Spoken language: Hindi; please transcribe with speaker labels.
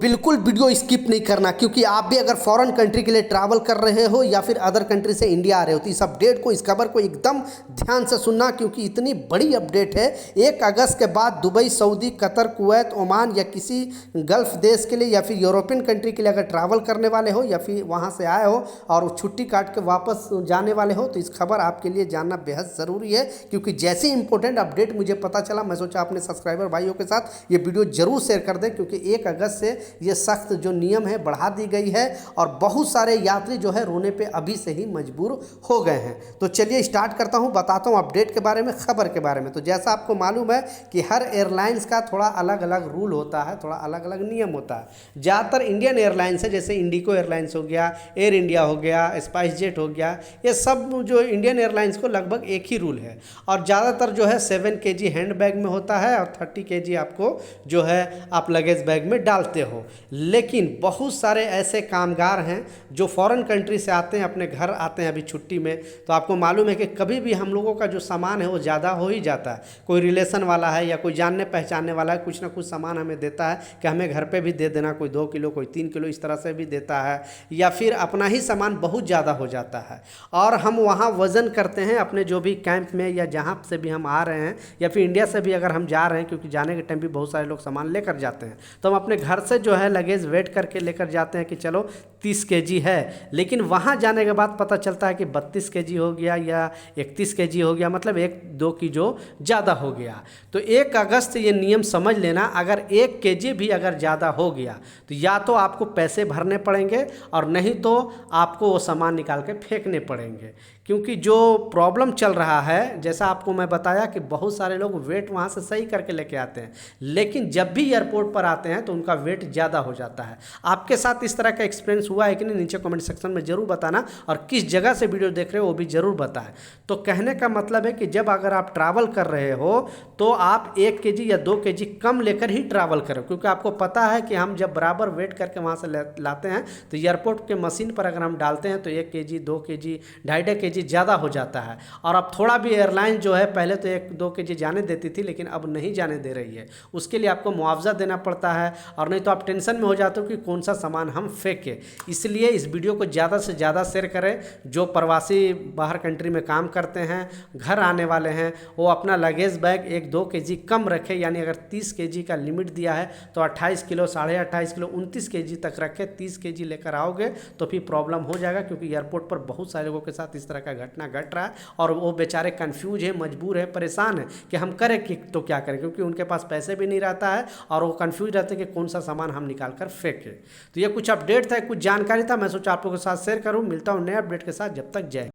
Speaker 1: बिल्कुल वीडियो स्किप नहीं करना, क्योंकि आप भी अगर फॉरेन कंट्री के लिए ट्रैवल कर रहे हो या फिर अदर कंट्री से इंडिया आ रहे हो तो इस अपडेट को, इस खबर को एकदम ध्यान से सुनना, क्योंकि इतनी बड़ी अपडेट है। 1 अगस्त के बाद Dubai, Saudi, Qatar, Kuwait, Oman या किसी गल्फ देश के लिए या फिर यूरोपियन कंट्री के लिए अगर ट्रैवल करने वाले हो या फिर वहाँ से आए हो और छुट्टी काट के वापस जाने वाले हो तो इस खबर आपके लिए जानना बेहद ज़रूरी है। क्योंकि जैसे इंपॉर्टेंट अपडेट मुझे पता चला, मैं सोचा अपने सब्सक्राइबर भाइयों के साथ ये वीडियो जरूर शेयर कर दें, क्योंकि 1 अगस्त से ये सख्त जो नियम है बढ़ा दी गई है और बहुत सारे यात्री जो है रोने पे अभी से ही मजबूर हो गए हैं। तो चलिए स्टार्ट करता हूं, बताता हूं अपडेट के बारे में, खबर के बारे में। तो जैसा आपको मालूम है कि हर एयरलाइंस का थोड़ा अलग अलग रूल होता है, थोड़ा अलग अलग नियम होता है। ज़्यादातर इंडियन एयरलाइंस है, जैसे इंडिगो एयरलाइंस हो गया, एयर इंडिया हो गया, स्पाइस जेट हो गया, ये सब जो इंडियन एयरलाइंस को लगभग एक ही रूल है। और ज़्यादातर जो है 7 kg हैंड बैग में होता है और 30 kg आपको जो है आप लगेज बैग में डालते हो। लेकिन बहुत सारे ऐसे कामगार हैं जो फॉरेन कंट्री से आते हैं, अपने घर आते हैं अभी छुट्टी में, तो आपको मालूम है कि कभी भी हम लोगों का जो सामान है वो ज़्यादा हो ही जाता है। कोई रिलेशन वाला है या कोई जानने पहचानने वाला है, कुछ ना कुछ सामान हमें देता है कि हमें घर पे भी दे देना, कोई 2 किलो, कोई 3 किलो, इस तरह से भी देता है। या फिर अपना ही सामान बहुत ज़्यादा हो जाता है और हम वहाँ वज़न करते हैं अपने जो भी कैंप में या जहाँ से भी हम आ रहे हैं या फिर इंडिया से भी अगर हम जा रहे हैं, क्योंकि जाने के टाइम भी बहुत सारे लोग सामान लेकर जाते हैं, तो हम अपने घर से जो है लगेज वेट करके लेकर जाते हैं कि चलो 30 kg है। लेकिन वहाँ जाने के बाद पता चलता है कि 32 kg हो गया या 31 kg हो गया, मतलब 1-2 किलो ज़्यादा हो गया। तो 1 अगस्त ये नियम समझ लेना, अगर 1 kg भी अगर ज़्यादा हो गया तो या तो आपको पैसे भरने पड़ेंगे और नहीं तो आपको वो सामान निकाल के फेंकने पड़ेंगे। क्योंकि जो प्रॉब्लम चल रहा है, जैसा आपको मैं बताया कि बहुत सारे लोग वेट वहाँ से सही करके लेके आते हैं, लेकिन जब भी एयरपोर्ट पर आते हैं तो उनका वेट ज़्यादा हो जाता है। आपके साथ इस तरह का एक्सपीरियंस हुआ है कि नहीं, नीचे कमेंट सेक्शन में ज़रूर बताना, और किस जगह से वीडियो देख रहे हो वो भी ज़रूर बताएं। तो कहने का मतलब है कि जब अगर आप ट्रैवल कर रहे हो तो आप 1 kg या 2 kg कम लेकर ही ट्रैवल करो, क्योंकि आपको पता है कि हम जब बराबर वेट करके वहाँ से लाते हैं तो एयरपोर्ट के मशीन पर अगर हम डालते हैं तो 1 kg, 2 kg, 2.5 kg ज़्यादा हो जाता है। और अब थोड़ा भी एयरलाइन जो है पहले तो 1-2 kg जाने देती थी, लेकिन अब नहीं जाने दे रही है। उसके लिए आपको मुआवजा देना पड़ता है, और नहीं तो आप टेंशन में हो जाते हो कि कौन सा सामान हम फेंकें। इसलिए इस वीडियो को ज़्यादा से ज़्यादा शेयर करें। जो प्रवासी बाहर कंट्री में काम करते हैं, घर आने वाले हैं, वो अपना लगेज बैग 1-2 kg कम रखें। यानी अगर 30 kg का लिमिट दिया है तो 28 किलो, 28.5 किलो, 29 kg तक रखें। 30 kg लेकर आओगे तो फिर प्रॉब्लम हो जाएगा, क्योंकि एयरपोर्ट पर बहुत सारे लोगों के साथ इस तरह का घटना घट रहा है और वो बेचारे कंफ्यूज है, मजबूर है, परेशान है कि हम करें कि तो क्या करें, क्योंकि उनके पास पैसे भी नहीं रहता है और वो कंफ्यूज रहते हैं कि कौन सा सामान हम निकाल कर फेंकें। तो ये कुछ अपडेट था, कुछ जानकारी था, मैं सोचा आप लोगों के साथ शेयर करूं। मिलता हूं नए अपडेट के साथ, जब तक जय।